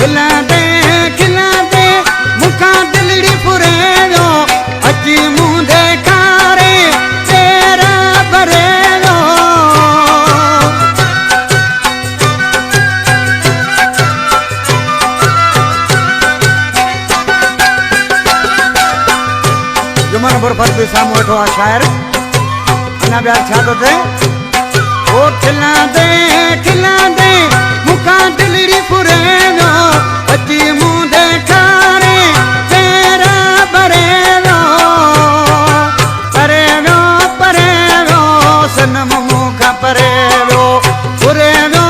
खिलांदे मुखां दिलड़ी फुरेलो अची मुंह देखारे तेरा भरेलो जुमन बुरफत भी सामू वेठो आ शायर अना ॿिया छा थो थिए ओ खिलांदे मुखां दिलड़ी फुरेलो अची मुंह देखारे तेरा भरेलो परेलो सनम मुखां परेलो फुरेलो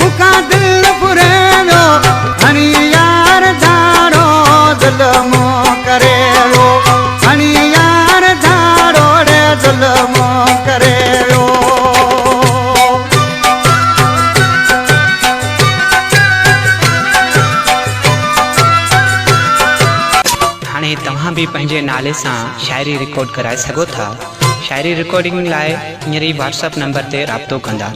मुखां दिल फुरेलो हणी यार धारो ज़ुल्म करेलो हणी यार धारो रे ज़ुल्म करेलो तव्हां भी पंहिंजे नाले सां शायरी रिकॉर्ड कराए सघो था। शायरी रिकॉर्डिंग लाइ हींअर ई व्हाट्सअप नंबर ते राब्तो कंदा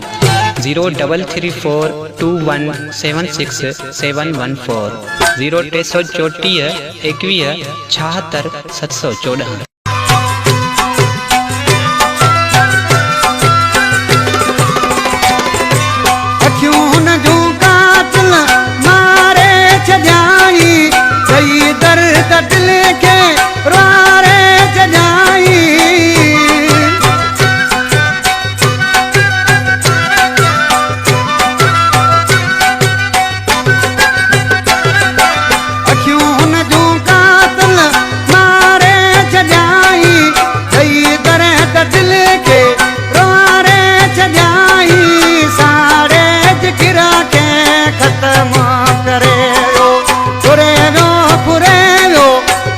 03342176714 034 21 76 714। दिल के रोरे जजाई अखियों न जो कातिल मारे जजाई कई दर्द दिल के रोरे जजाई सारे जिक्र के खत्म करे फुरेलो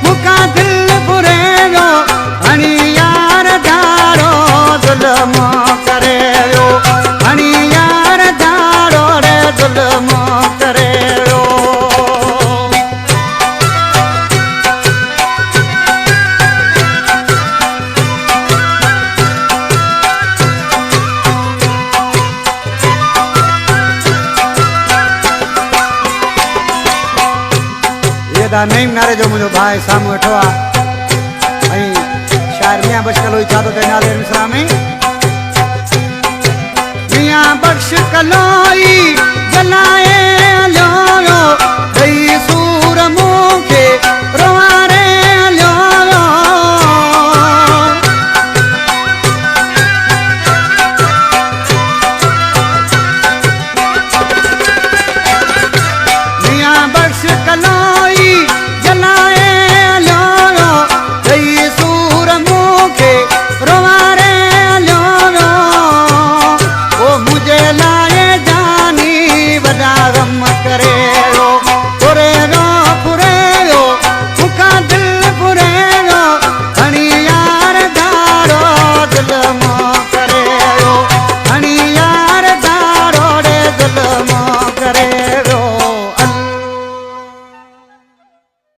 मुका दिल फुरेलो हणी यार धारो ज़ुल्म करेलो हणी यार धारो रे ज़ुल्म करेलो नईम नारे जो मुझो भाई सामू वेठो आ शायर मियां बख्श कलोई छा थो थिए नाले मिसरा में मियां बख्श कलोई